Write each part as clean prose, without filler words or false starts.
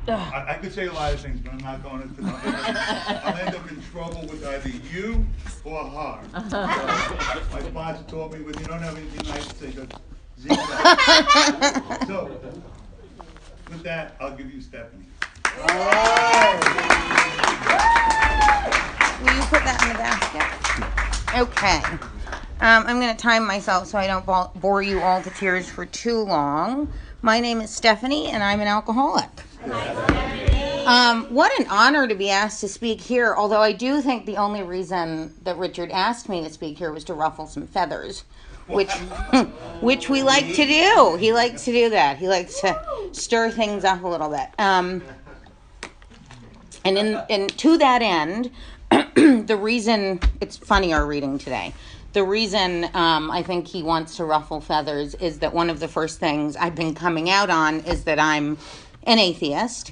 I could say a lot of things, but I'm not going to, because I'll end up in trouble with either you or her. My sponsor told me, when you don't have anything nice to say, just zigzag. So, with that, I'll give you Stephanie. Will you put that in the basket? Okay. I'm going to time myself so I don't bore you all to tears for too long. My name is Stephanie, and I'm an alcoholic. What an honor to be asked to speak here, although I do think the only reason that Richard asked me to speak here was to ruffle some feathers, which we like to do. He likes to do that. He likes to stir things up a little bit. And to that end, the reason, it's funny our reading today, the reason I think he wants to ruffle feathers is that one of the first things I've been coming out on is that I'm an atheist.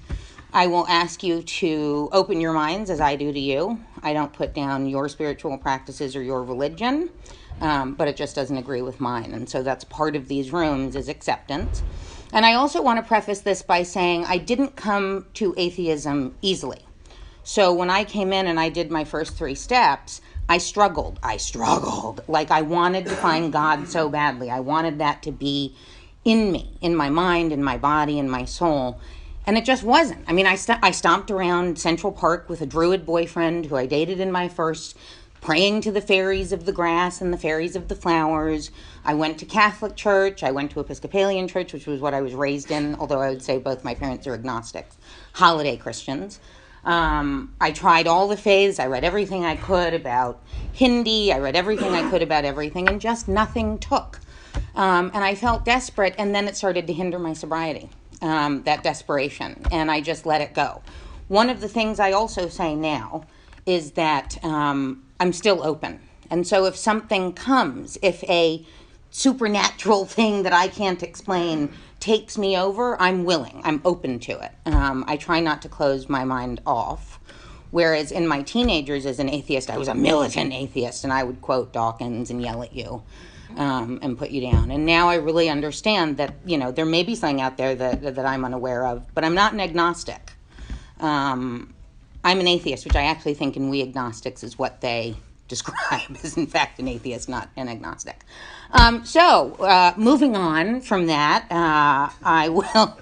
I will ask you to open your minds as I do to you. I don't put down your spiritual practices or your religion, but it just doesn't agree with mine. And so that's part of these rooms is acceptance. And I also want to preface this by saying I didn't come to atheism easily. So when I came in and I did my first 3 steps, I struggled. Like I wanted to find God so badly. I wanted that to be in me, in my mind, in my body, in my soul. And it just wasn't. I mean, I stomped around Central Park with a Druid boyfriend who I dated in my first, praying to the fairies of the grass and the fairies of the flowers. I went to Catholic church. I went to Episcopalian church, which was what I was raised in, although I would say both my parents are agnostics, holiday Christians. I tried all the faiths. I read everything I could about Hindi. I read everything I could about everything, and just nothing took. And I felt desperate, and then it started to hinder my sobriety, that desperation, and I just let it go. One of the things I also say now is that I'm still open. And so if something comes, if a supernatural thing that I can't explain takes me over, I'm willing. I'm open to it. I try not to close my mind off. Whereas in my teenagers as an atheist, I was a militant atheist, and I would quote Dawkins and yell at you and put you down. And now I really understand that, you know, there may be something out there that I'm unaware of, but I'm not an agnostic. I'm an atheist, which I actually think in We Agnostics is what they describe as, in fact, an atheist, not an agnostic. So moving on from that, I will...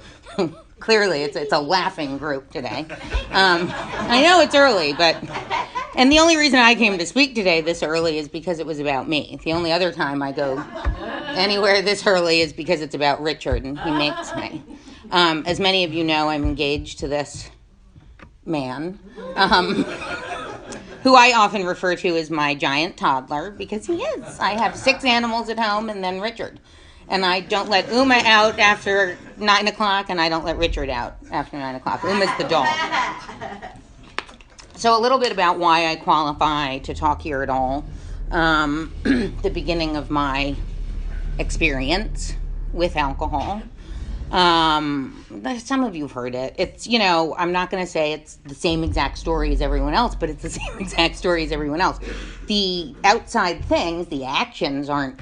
Clearly, it's a laughing group today. I know it's early, but... And the only reason I came to speak today this early is because it was about me. The only other time I go anywhere this early is because it's about Richard, and he makes me. As many of you know, I'm engaged to this man, who I often refer to as my giant toddler, because he is. I have 6 animals at home, and then Richard. And I don't let Uma out after 9 o'clock, and I don't let Richard out after 9 o'clock. Uma's the dog. So a little bit about why I qualify to talk here at all. The beginning of my experience with alcohol. Some of you have heard it. It's, you know, I'm not going to say it's the same exact story as everyone else, but it's the same exact story as everyone else. The outside things, the actions aren't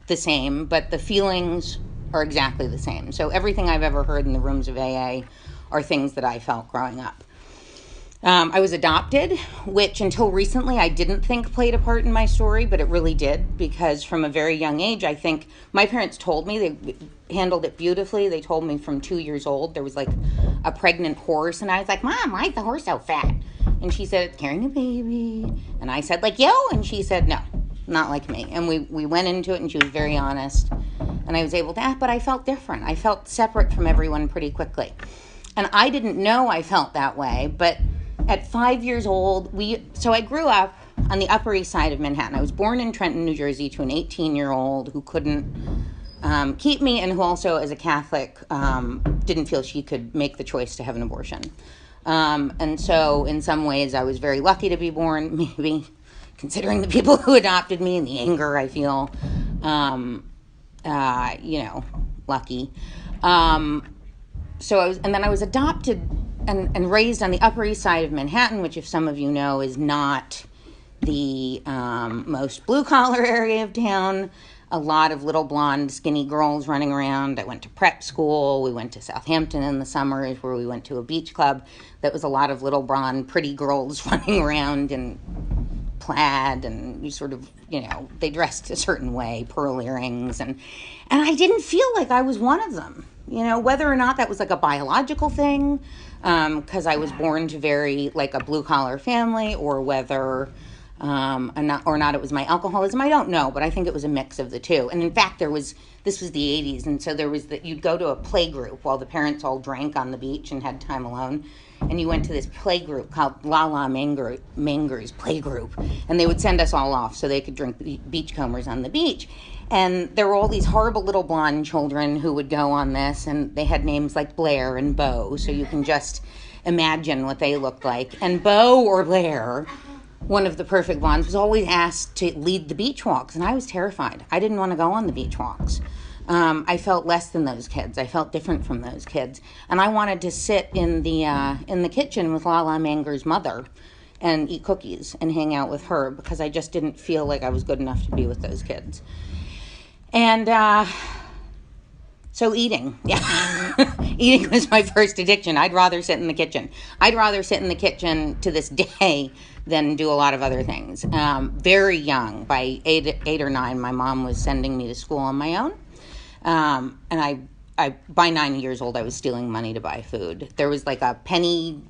the same, but the feelings are exactly the same. So everything I've ever heard in the rooms of AA are things that I felt growing up. I was adopted, which until recently I didn't think played a part in my story, but it really did, because from a very young age, I think my parents told me, they handled it beautifully. They told me from 2 years old, there was like a pregnant horse, and I was like, Mom, why is the horse so fat? And she said, it's carrying a baby. And I said, like you? And she said, no, not like me. And we went into it, and she was very honest, and I was able to act, but I felt different. I felt separate from everyone pretty quickly. And I didn't know I felt that way, but at 5 years old, so I grew up on the Upper East Side of Manhattan. I was born in Trenton, New Jersey, to an 18-year-old who couldn't keep me, and who also, as a Catholic, didn't feel she could make the choice to have an abortion. And so, in some ways, I was very lucky to be born, maybe considering the people who adopted me and the anger I feel, lucky. And then I was adopted and raised on the Upper East Side of Manhattan, which, if some of you know, is not the most blue-collar area of town. a lot of little blonde, skinny girls running around. I went to prep school. We went to Southampton in the summers where we went to a beach club that was a lot of little blonde, pretty girls running around in plaid, and you sort of, they dressed a certain way, pearl earrings. And I didn't feel like I was one of them, whether or not that was like a biological thing, because I was born to very like a blue collar family, or whether not it was my alcoholism. I don't know, but I think it was a mix of the two. And in fact, this was the 80s, and so there was you'd go to a play group while the parents all drank on the beach and had time alone, and you went to this play group called La La Mangers Play Group, and they would send us all off so they could drink beachcombers on the beach. And there were all these horrible little blonde children who would go on this, and they had names like Blair and Bo, so you can just imagine what they looked like. And Bo or Blair, one of the perfect blondes, was always asked to lead the beach walks, and I was terrified. I didn't want to go on the beach walks. I felt less than those kids. I felt different from those kids, and I wanted to sit in the kitchen with Lala Manger's mother and eat cookies and hang out with her, because I just didn't feel like I was good enough to be with those kids. And so eating, eating was my first addiction. I'd rather sit in the kitchen. I'd rather sit in the kitchen to this day than do a lot of other things. Very young, by eight or nine, my mom was sending me to school on my own. And I by 9 years old, I was stealing money to buy food. There was like a penny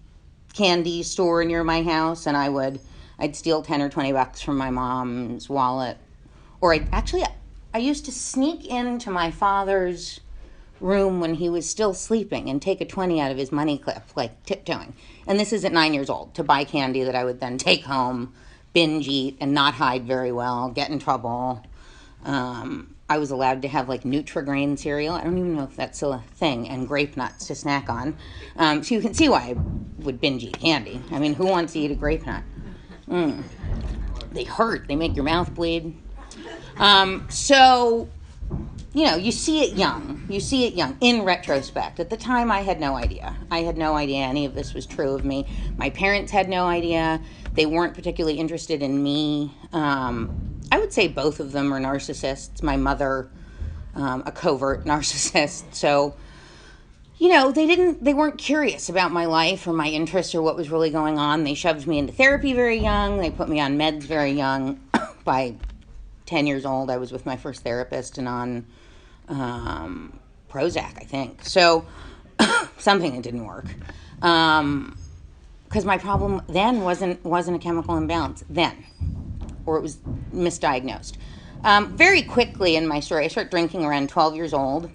candy store near my house, and I'd steal 10 or 20 bucks from my mom's wallet. Or I used to sneak into my father's room when he was still sleeping and take a 20 out of his money clip, like tiptoeing. And this is at 9 years old, to buy candy that I would then take home, binge eat, and not hide very well, get in trouble. I was allowed to have like Nutri-Grain cereal. I don't even know if that's still a thing, and grape nuts to snack on. So you can see why I would binge eat candy. I mean, who wants to eat a grape nut? They hurt. They make your mouth bleed. So, you see it young. You see it young in retrospect. At the time, I had no idea. I had no idea any of this was true of me. My parents had no idea. They weren't particularly interested in me. I would say both of them are narcissists. My mother, a covert narcissist. So, they weren't curious about my life or my interests or what was really going on. They shoved me into therapy very young. They put me on meds very young. By 10 years old, I was with my first therapist and on Prozac, I think. So, something that didn't work. Because my problem then wasn't a chemical imbalance then, or it was misdiagnosed. Very quickly in my story, I start drinking around 12 years old.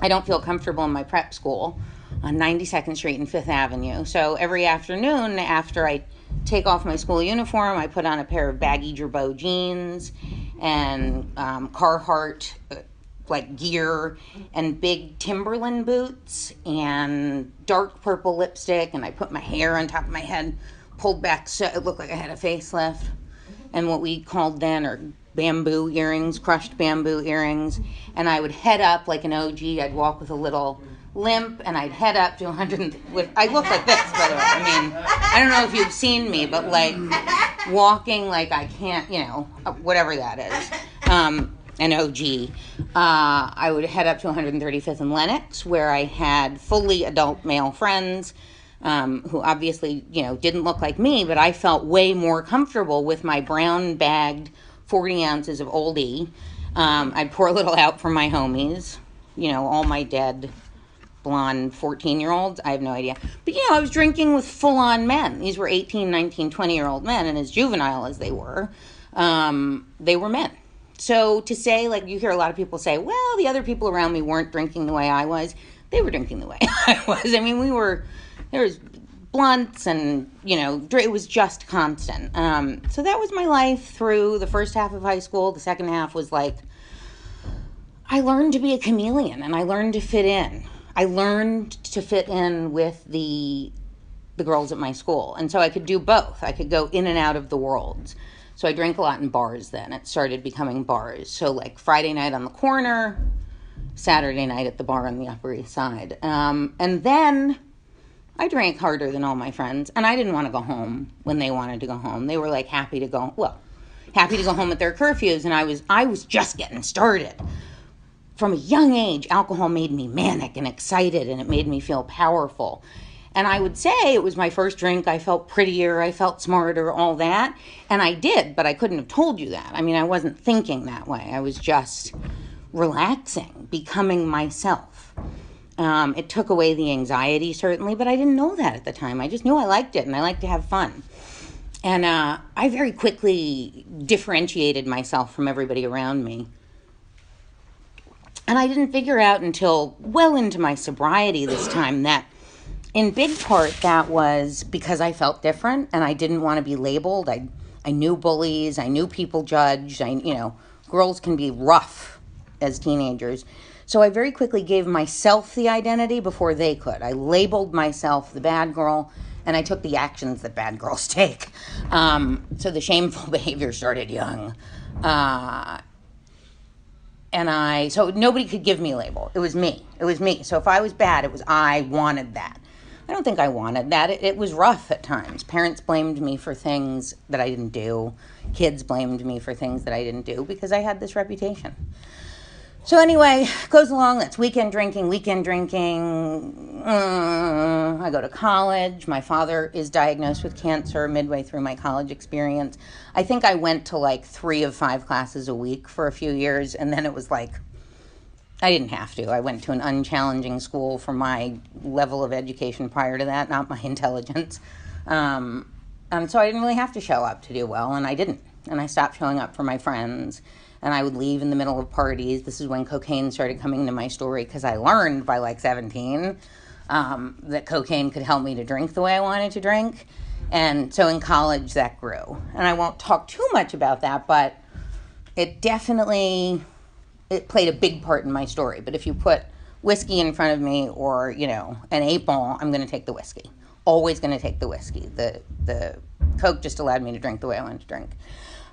I don't feel comfortable in my prep school on 92nd Street and 5th Avenue. So every afternoon after I take off my school uniform, I put on a pair of baggy Girbaud jeans and Carhartt gear and big Timberland boots and dark purple lipstick, and I put my hair on top of my head, pulled back so it looked like I had a facelift, and what we called then are bamboo earrings, crushed bamboo earrings, and I would head up like an OG. I'd walk with a little limp, and I'd head up to 100. I look like this, by the way. I mean, I don't know if you've seen me, but like walking like I can't, whatever that is. An OG. I would head up to 135th and Lenox, where I had fully adult male friends who obviously, didn't look like me, but I felt way more comfortable with my brown bagged 40 ounces of Oldie. I'd pour a little out for my homies, all my dead blonde 14-year-olds. I have no idea. But, I was drinking with full-on men. These were 18, 19, 20-year-old men, and as juvenile as they were men. So to say, you hear a lot of people say, well, the other people around me weren't drinking the way I was. They were drinking the way I was. I mean, there was blunts and, it was just constant. So that was my life through the first half of high school. The second half was I learned to be a chameleon, and I learned to fit in. I learned to fit in with the girls at my school. And so I could do both. I could go in and out of the worlds. So I drank a lot in bars then. It started becoming bars. So Friday night on the corner, Saturday night at the bar on the Upper East Side. And then I drank harder than all my friends. And I didn't want to go home when they wanted to go home. They were happy to go. Well, happy to go home at their curfews, and I was just getting started. From a young age, alcohol made me manic and excited, and it made me feel powerful. And I would say it was my first drink. I felt prettier, I felt smarter, all that. And I did, but I couldn't have told you that. I mean, I wasn't thinking that way. I was just relaxing, becoming myself. It took away the anxiety, certainly, but I didn't know that at the time. I just knew I liked it, and I liked to have fun. And I very quickly differentiated myself from everybody around me. And I didn't figure out until well into my sobriety this time that in big part that was because I felt different and I didn't want to be labeled. I knew bullies. I knew people judged. Girls can be rough as teenagers. So I very quickly gave myself the identity before they could. I labeled myself the bad girl, and I took the actions that bad girls take. So the shameful behavior started young. So nobody could give me a label. It was me. So if I was bad, I wanted that. I don't think I wanted that. It was rough at times. Parents blamed me for things that I didn't do. Kids blamed me for things that I didn't do because I had this reputation. So anyway, goes along. That's weekend drinking. I go to college. My father is diagnosed with cancer midway through my college experience. I think I went to like 3 of 5 classes a week for a few years, and then it was like, I didn't have to. I went to an unchallenging school for my level of education prior to that, not my intelligence. So I didn't really have to show up to do well, and I didn't. And I stopped showing up for my friends, and I would leave in the middle of parties. This is when cocaine started coming into my story, because I learned by like 17 that cocaine could help me to drink the way I wanted to drink. And so in college, that grew. And I won't talk too much about that, but it played a big part in my story. But if you put whiskey in front of me or, an 8-ball, I'm going to take the whiskey. Always going to take the whiskey. The Coke just allowed me to drink the way I wanted to drink.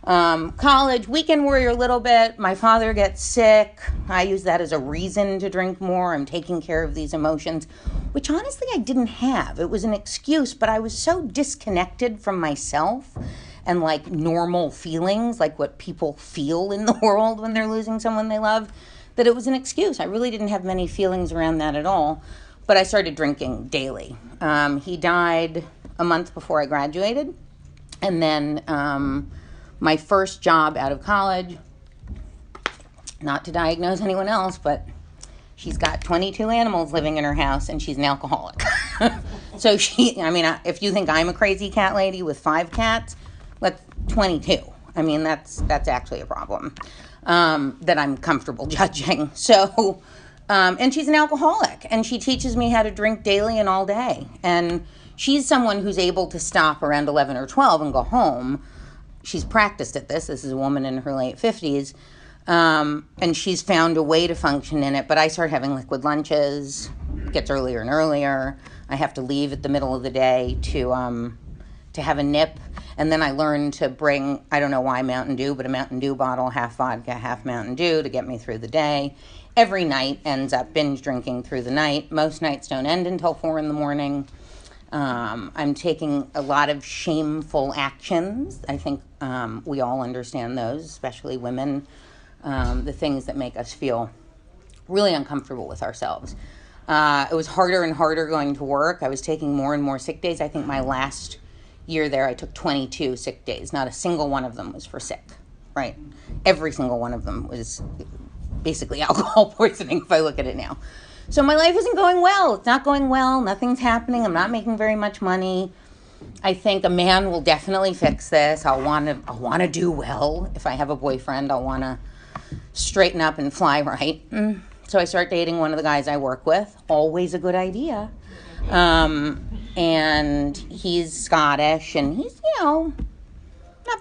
College, weekend warrior a little bit. My father gets sick. I use that as a reason to drink more. I'm taking care of these emotions, which honestly I didn't have. It was an excuse, but I was so disconnected from myself and like normal feelings, like what people feel in the world when they're losing someone they love, that it was an excuse. I really didn't have many feelings around that at all, but I started drinking daily. He died a month before I graduated, and then my first job out of college, not to diagnose anyone else, but she's got 22 animals living in her house, and she's an alcoholic. So if you think I'm a crazy cat lady with 5 cats, that's 22. I mean, that's actually a problem that I'm comfortable judging. So, and she's an alcoholic, and she teaches me how to drink daily and all day. And she's someone who's able to stop around 11 or 12 and go home. She's practiced at this. This is a woman in her late 50s. And she's found a way to function in it. But I start having liquid lunches. It gets earlier and earlier. I have to leave at the middle of the day to have a nip. And then I learned to bring, I don't know why Mountain Dew, but a Mountain Dew bottle, half vodka, half Mountain Dew to get me through the day. Every night ends up binge drinking through the night. Most nights don't end until 4 in the morning. I'm taking a lot of shameful actions. I think we all understand those, especially women, the things that make us feel really uncomfortable with ourselves. It was harder and harder going to work. I was taking more and more sick days. I think my last year there, I took 22 sick days. Not a single one of them was for sick, right? Every single one of them was basically alcohol poisoning, if I look at it now. So my life isn't going well. It's not going well. Nothing's happening. I'm not making very much money. I think a man will definitely fix this. I'll want to do well. If I have a boyfriend, I'll want to straighten up and fly right. So I start dating one of the guys I work with. Always a good idea. And he's Scottish, and he's, not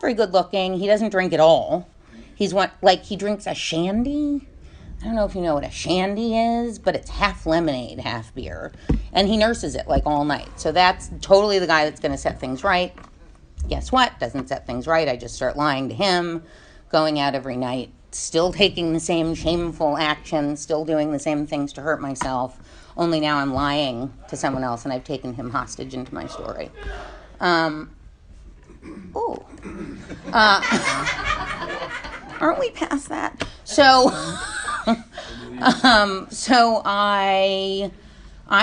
very good looking. He doesn't drink at all. He drinks a shandy. I don't know if you know what a shandy is, but it's half lemonade, half beer. And he nurses it like all night. So that's totally the guy that's going to set things right. Guess what? Doesn't set things right. I just start lying to him, going out every night, still taking the same shameful actions, still doing the same things to hurt myself. Only now I'm lying to someone else, and I've taken him hostage into my story. Ooh. Aren't we past that? So, so I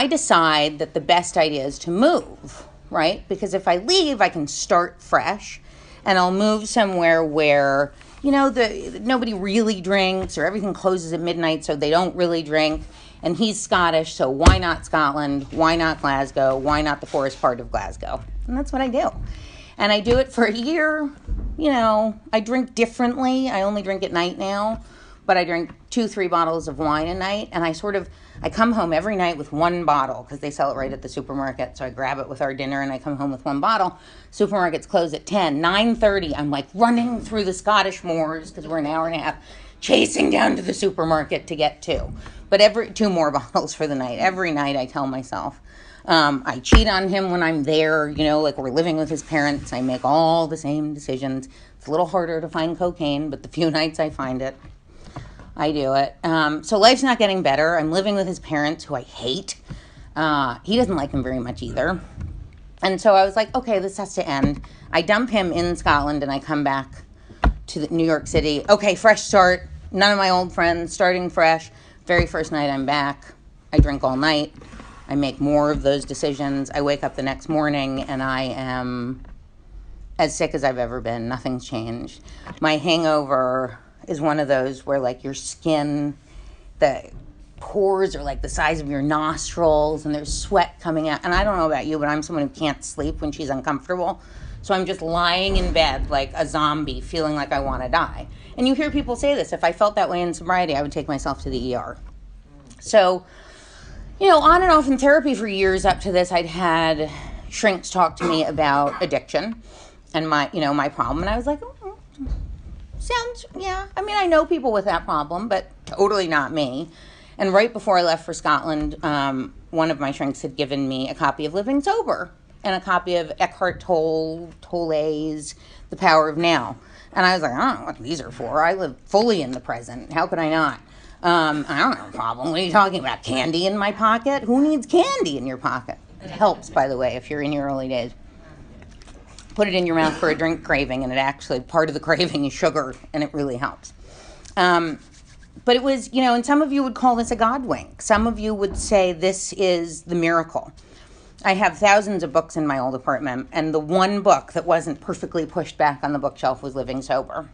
decide that the best idea is to move, right? Because if I leave, I can start fresh, and I'll move somewhere where, you know, nobody really drinks, or everything closes at midnight, so they don't really drink. And he's Scottish, so why not Scotland? Why not Glasgow? Why not the forest part of Glasgow? And that's what I do. And I do it for a year. You know, I drink differently. I only drink at night now, but I drink 2-3 bottles of wine a night. And I come home every night with one bottle because they sell it right at the supermarket. So I grab it with our dinner and I come home with one bottle. Supermarkets close at 10, 9:30. I'm like running through the Scottish moors because we're an hour and a half, chasing down to the supermarket to get 2. But 2 more bottles for the night. Every night I tell myself. I cheat on him when I'm there, you know, like we're living with his parents. I make all the same decisions. It's a little harder to find cocaine, but the few nights I find it, I do it. So life's not getting better. I'm living with his parents, who I hate. He doesn't like him very much either. And so I was like, okay, this has to end. I dump him in Scotland and I come back to New York City. Okay, fresh start. None of my old friends, starting fresh. Very first night I'm back. I drink all night. I make more of those decisions. I wake up the next morning and I am as sick as I've ever been. Nothing's changed. My hangover is one of those where, like, your skin, the pores are like the size of your nostrils and there's sweat coming out. And I don't know about you, but I'm someone who can't sleep when she's uncomfortable. So I'm just lying in bed like a zombie, feeling like I want to die. And you hear people say this. If I felt that way in sobriety, I would take myself to the ER. So, you know, on and off in therapy for years up to this, I'd had shrinks talk to me about addiction and my problem. And I was like, sounds, yeah. I mean, I know people with that problem, but totally not me. And right before I left for Scotland, one of my shrinks had given me a copy of Living Sober and a copy of Eckhart Tolle's The Power of Now. And I was like, I don't know what these are for. I live fully in the present. How could I not? I don't have a problem. What are you talking about? Candy in my pocket? Who needs candy in your pocket? It helps, by the way, if you're in your early days. Put it in your mouth for a drink craving, and it actually, part of the craving is sugar, and it really helps. But it was, you know, and some of you would call this a God wink. Some of you would say this is the miracle. I have thousands of books in my old apartment, and the one book that wasn't perfectly pushed back on the bookshelf was Living Sober.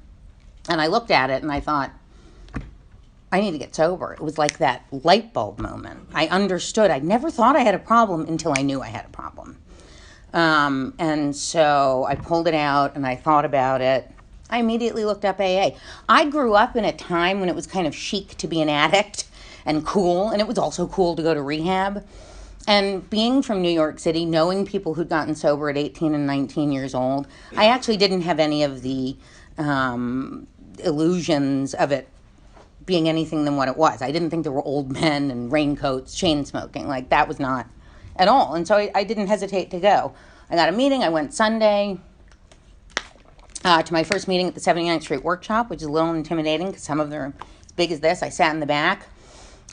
And I looked at it, and I thought, I need to get sober. It was like that light bulb moment. I understood. I never thought I had a problem until I knew I had a problem. And so I pulled it out and I thought about it. I immediately looked up AA. I grew up in a time when it was kind of chic to be an addict and cool, and it was also cool to go to rehab. And being from New York City, knowing people who'd gotten sober at 18 and 19 years old, I actually didn't have any of the illusions of it being anything than what it was. I didn't think there were old men and raincoats, chain smoking. Like, that was not at all. And so I didn't hesitate to go. I got a meeting. I went Sunday to my first meeting at the 79th Street Workshop, which is a little intimidating because some of them are as big as this. I sat in the back.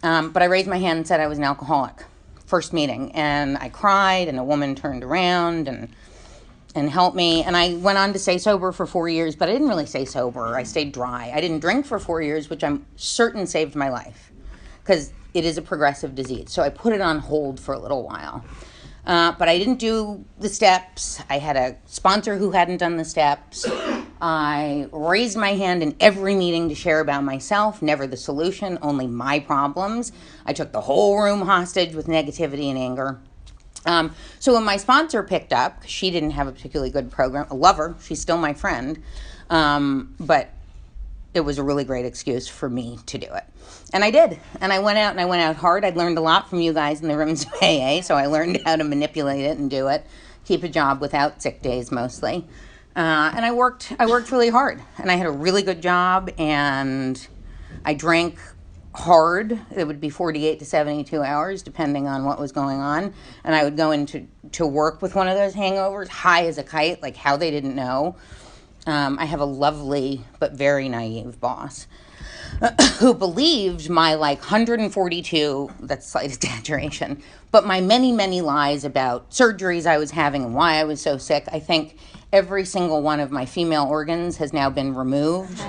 But I raised my hand and said I was an alcoholic. First meeting. And I cried, and a woman turned around and helped me. And I went on to stay sober for 4 years, but I didn't really stay sober. I stayed dry. I didn't drink for 4 years, which I'm certain saved my life because it is a progressive disease. So I put it on hold for a little while. But I didn't do the steps. I had a sponsor who hadn't done the steps. I raised my hand in every meeting to share about myself, never the solution, only my problems. I took the whole room hostage with negativity and anger. So when my sponsor picked up, she didn't have a particularly good program. I love her. She's still my friend. But it was a really great excuse for me to do it. And I did. And I went out hard. I'd learned a lot from you guys in the rooms of AA, so I learned how to manipulate it and do it. Keep a job without sick days mostly. And I worked really hard. And I had a really good job, and I drank hard. It would be 48 to 72 hours, depending on what was going on. And I would go into work with one of those hangovers, high as a kite, like how they didn't know. I have a lovely but very naive boss who believed my 142, that's slight exaggeration, but my many, many lies about surgeries I was having and why I was so sick. I think every single one of my female organs has now been removed.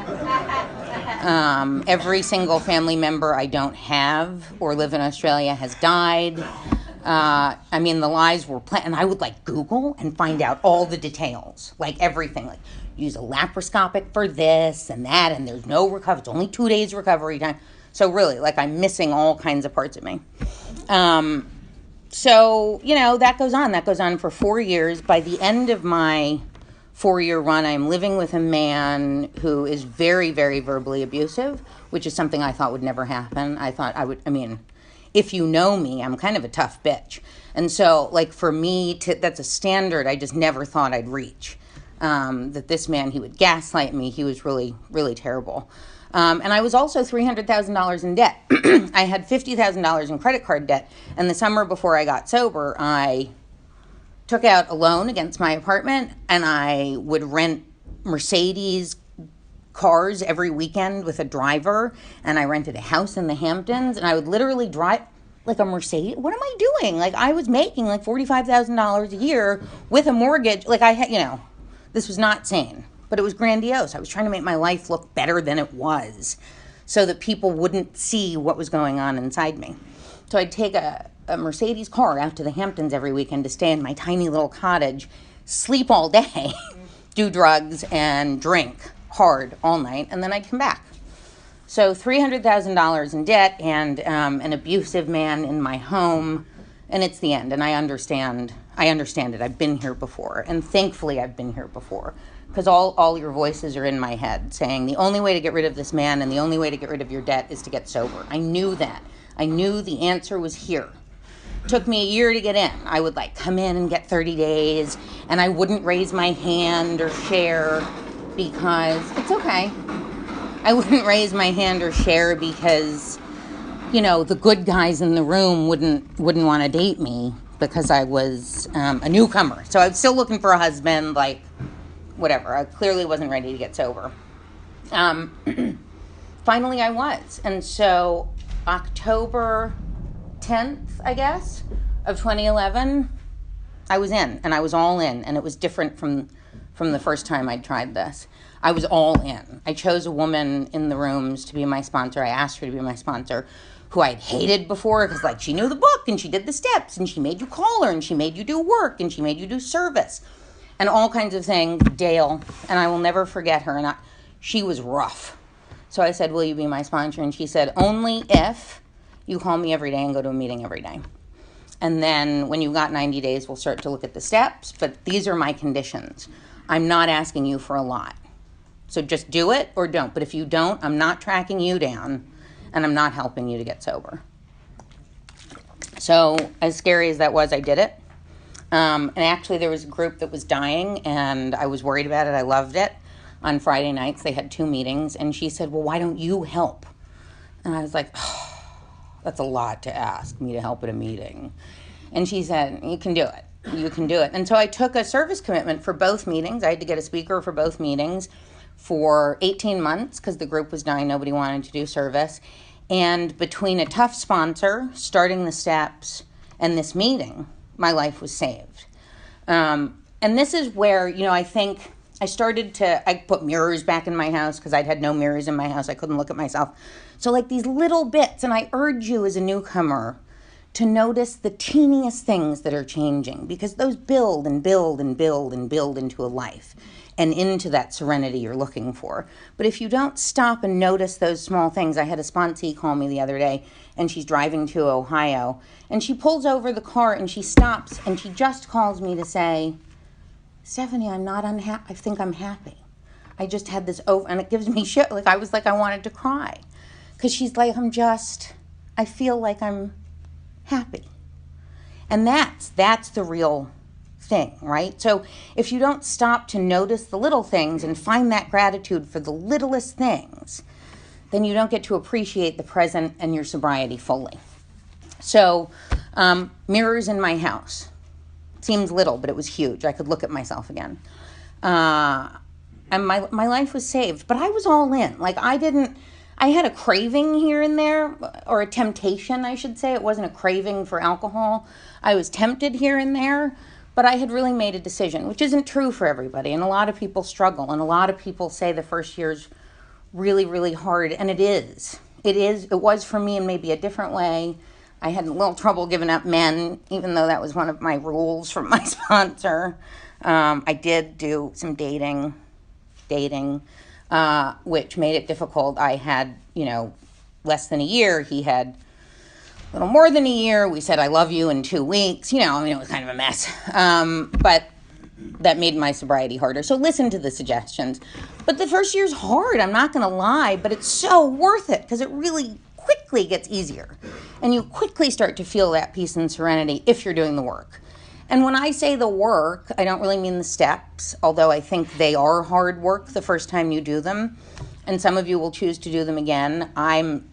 Every single family member I don't have or live in Australia has died. The lies were and I would Google and find out all the details, everything, use a laparoscopic for this and that, and there's no recovery. It's only 2 days recovery time. So really, I'm missing all kinds of parts of me. That goes on. That goes on for 4 years. By the end of my 4-year run, I'm living with a man who is very, very verbally abusive, which is something I thought would never happen. I thought if you know me, I'm kind of a tough bitch. And so, for me, that's a standard I just never thought I'd reach. That this man, he would gaslight me. He was really, really terrible. And I was also $300,000 in debt. I had $50,000 in credit card debt. And the summer before I got sober, I took out a loan against my apartment, and I would rent Mercedes cars every weekend with a driver, and I rented a house in the Hamptons, and I would literally drive a Mercedes. What am I doing? I was making $45,000 a year with a mortgage. This was not sane, but it was grandiose. I was trying to make my life look better than it was so that people wouldn't see what was going on inside me. So I'd take a Mercedes car out to the Hamptons every weekend to stay in my tiny little cottage, sleep all day, do drugs, and drink hard all night, and then I'd come back. So $300,000 in debt and an abusive man in my home, and it's the end. And I understand it. I've been here before, and thankfully I've been here before, because all your voices are in my head saying the only way to get rid of this man and the only way to get rid of your debt is to get sober. I knew that. I knew the answer was here. Took me a year to get in. I would come in and get 30 days, and I wouldn't raise my hand or share because it's okay. I wouldn't raise my hand or share because, the good guys in the room wouldn't want to date me because I was a newcomer. So I was still looking for a husband, whatever. I clearly wasn't ready to get sober. Finally I was. And so October 10th, I guess, of 2011, I was in, and I was all in, and it was different from the first time I'd tried this. I was all in. I chose a woman in the rooms to be my sponsor. I asked her to be my sponsor, who I'd hated before because, she knew the book, and she did the steps, and she made you call her, and she made you do work, and she made you do service, and all kinds of things. Dale, and I will never forget her, and she was rough. So I said, will you be my sponsor? And she said, only if you call me every day and go to a meeting every day. And then when you've got 90 days, we'll start to look at the steps, but these are my conditions. I'm not asking you for a lot. So just do it or don't. But if you don't, I'm not tracking you down, and I'm not helping you to get sober. So as scary as that was, I did it. And actually there was a group that was dying, and I was worried about it. I loved it. On Friday nights, they had 2 meetings, and she said, well, why don't you help? And I was like, oh, that's a lot to ask me to help at a meeting. And she said, you can do it. You can do it. And so I took a service commitment for both meetings. I had to get a speaker for both meetings for 18 months because the group was dying. Nobody wanted to do service. And between a tough sponsor, starting the steps, and this meeting, my life was saved. And this is where, I think I put mirrors back in my house because I'd had no mirrors in my house. I couldn't look at myself. So these little bits, and I urge you as a newcomer to notice the teeniest things that are changing, because those build and build and build and build into a life and into that serenity you're looking for. But if you don't stop and notice those small things, I had a sponsee call me the other day, and she's driving to Ohio, and she pulls over the car and she stops, and she just calls me to say, Stephanie, I'm not unhappy. I think I'm happy. I just had this over, and it gives me shit. I wanted to cry. Because she's like, I feel like I'm happy. And that's the real thing, right? So if you don't stop to notice the little things and find that gratitude for the littlest things, then you don't get to appreciate the present and your sobriety fully. So mirrors in my house. Seems little, but it was huge. I could look at myself again. and my life was saved. But I was all in. Like, I had a craving here and there, or a temptation, I should say. It wasn't a craving for alcohol. I was tempted here and there, but I had really made a decision, which isn't true for everybody. And a lot of people struggle, and a lot of people say the first year's really, really hard, and it is. It was for me in maybe a different way. I had a little trouble giving up men, even though that was one of my rules from my sponsor. I did do some dating, which made it difficult. I had, less than a year. He had a little more than a year. We said, I love you in 2 weeks. It was kind of a mess. But that made my sobriety harder. So listen to the suggestions. But the first year's hard, I'm not going to lie, but it's so worth it because it really quickly gets easier. And you quickly start to feel that peace and serenity if you're doing the work. And when I say the work, I don't really mean the steps, although I think they are hard work the first time you do them. And some of you will choose to do them again. I'm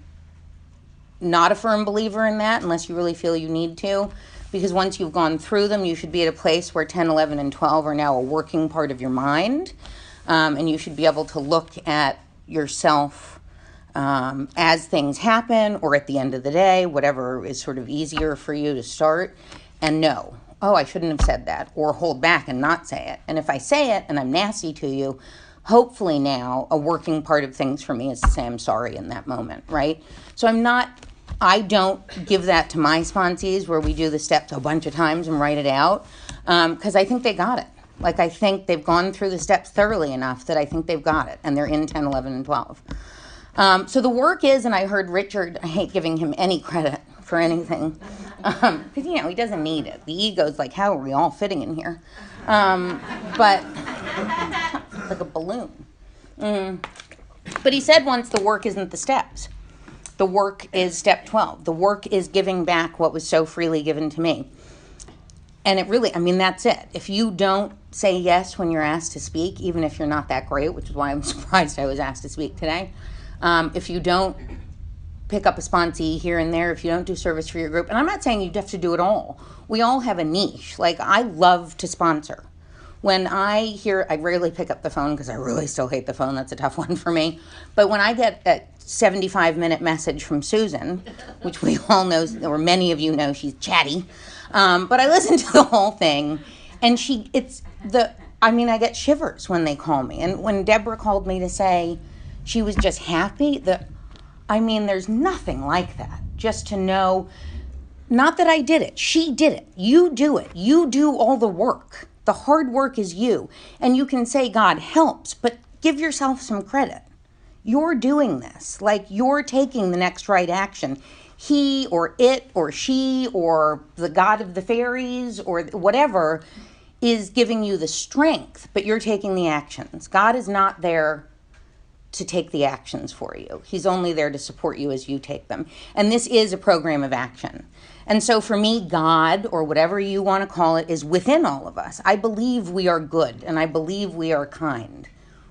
not a firm believer in that unless you really feel you need to. Because once you've gone through them, you should be at a place where 10, 11, and 12 are now a working part of your mind. And you should be able to look at yourself as things happen or at the end of the day, whatever is sort of easier for you to start, and know, oh, I shouldn't have said that, or hold back and not say it. And if I say it and I'm nasty to you, hopefully now a working part of things for me is to say I'm sorry in that moment, right? So I don't give that to my sponsees where we do the steps a bunch of times and write it out because I think they got it. Like, I think they've gone through the steps thoroughly enough that I think they've got it, and they're in 10, 11, and 12. So the work is, and I heard Richard, I hate giving him any credit for anything, because, he doesn't need it. The ego's like, how are we all fitting in here? But like a balloon. But he said once, the work isn't the steps. The work is step 12. The work is giving back what was so freely given to me. And it really, that's it. If you don't say yes when you're asked to speak, even if you're not that great, which is why I'm surprised I was asked to speak today, if you don't pick up a sponsee here and there, if you don't do service for your group, and I'm not saying you have to do it all. We all have a niche. Like, I love to sponsor. When I rarely pick up the phone because I really still hate the phone. That's a tough one for me. But when I get a 75-minute message from Susan, which we all know, or many of you know, she's chatty. But I listen to the whole thing, and I get shivers when they call me. And when Deborah called me to say she was just happy, there's nothing like that. Just to know, not that I did it, she did it. You do it. You do all the work. The hard work is you. And you can say God helps, but give yourself some credit. You're doing this. Like, you're taking the next right action. He or it or she or the god of the fairies or whatever is giving you the strength, but you're taking the actions. God is not there to take the actions for you. He's only there to support you as you take them. And this is a program of action. And so for me, God, or whatever you want to call it, is within all of us. I believe we are good, and I believe we are kind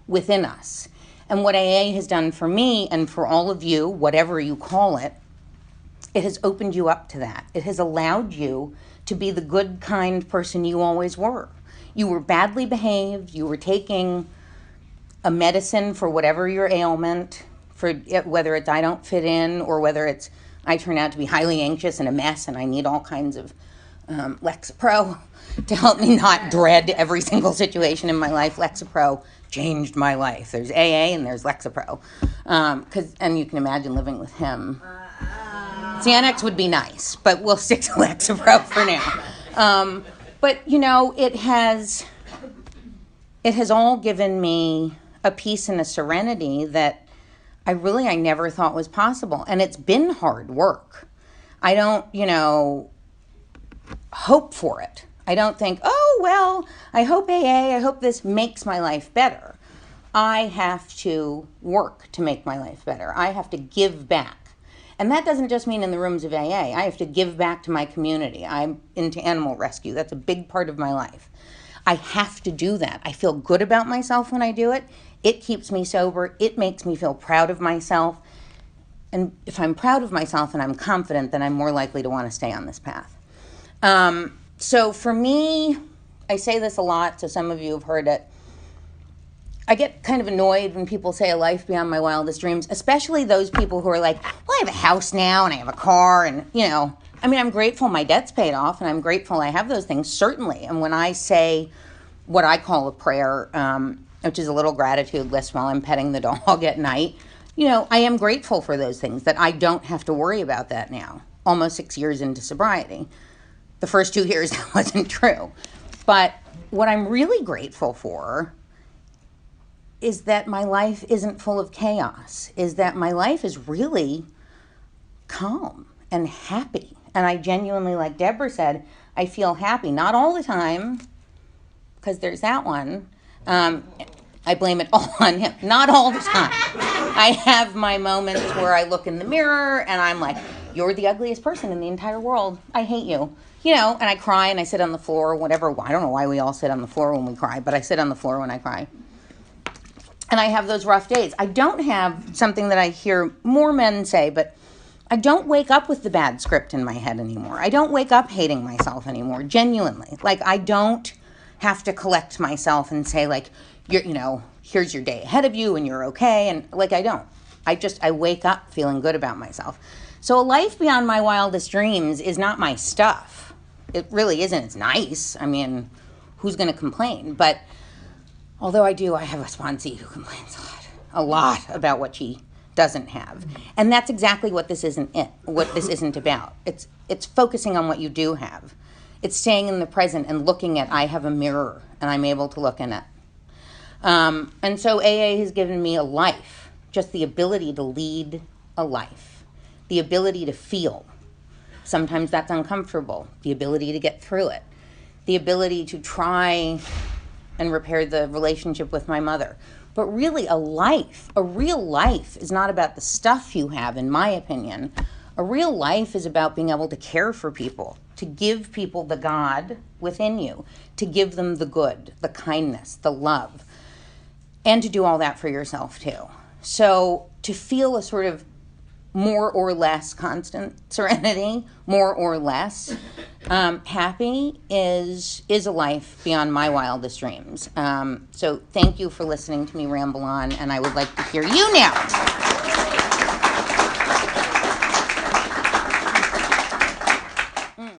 within us. And what AA has done for me and for all of you, whatever you call it, it has opened you up to that. It has allowed you to be the good, kind person you always were. You were badly behaved. You were taking a medicine for whatever your ailment, for whether it's I don't fit in or whether it's I turn out to be highly anxious and a mess and I need all kinds of Lexapro to help me not dread every single situation in my life. Lexapro changed my life. There's AA and there's Lexapro. And you can imagine living with him. Xanax would be nice, but we'll stick to Lexapro for now. But, it has all given me a peace and a serenity that I never thought was possible. And it's been hard work. I don't, hope for it. I don't think, oh, well, I hope I hope this makes my life better. I have to work to make my life better. I have to give back. And that doesn't just mean in the rooms of AA. I have to give back to my community. I'm into animal rescue. That's a big part of my life. I have to do that. I feel good about myself when I do it. It keeps me sober. It makes me feel proud of myself. And if I'm proud of myself and I'm confident, then I'm more likely to want to stay on this path. So for me, I say this a lot, so some of you have heard it. I get kind of annoyed when people say a life beyond my wildest dreams, especially those people who are like, well, I have a house now and I have a car and, I mean, I'm grateful my debt's paid off and I'm grateful I have those things, certainly. And when I say what I call a prayer, which is a little gratitude list while I'm petting the dog at night, I am grateful for those things, that I don't have to worry about that now, almost 6 years into sobriety. The first 2 years, that wasn't true. But what I'm really grateful for is that my life isn't full of chaos, is that my life is really calm and happy. And I genuinely, like Deborah said, I feel happy. Not all the time, because there's that one. I blame it all on him. Not all the time. I have my moments where I look in the mirror and I'm like, you're the ugliest person in the entire world. I hate you. And I cry and I sit on the floor or whatever. I don't know why we all sit on the floor when we cry, but I sit on the floor when I cry. And I have those rough days. I don't have something that I hear more men say, but I don't wake up with the bad script in my head anymore. I don't wake up hating myself anymore, genuinely. Like, I don't have to collect myself and say, like, here's your day ahead of you and you're okay. And, like, I don't. I wake up feeling good about myself. So a life beyond my wildest dreams is not my stuff. It really isn't. It's nice. I mean, who's going to complain? But although I have a sponsee who complains a lot about what she doesn't have. And that's exactly what this isn't about. It's focusing on what you do have. It's staying in the present and looking at, I have a mirror and I'm able to look in it. And so AA has given me a life, just the ability to lead a life, the ability to feel. Sometimes that's uncomfortable, the ability to get through it, the ability to try and repair the relationship with my mother. But really a real life is not about the stuff you have, in my opinion. A real life is about being able to care for people, to give people the God within you, to give them the good, the kindness, the love, and to do all that for yourself too. So to feel a sort of more or less constant serenity, more or less happy is a life beyond my wildest dreams. So thank you for listening to me ramble on, and I would like to hear you now.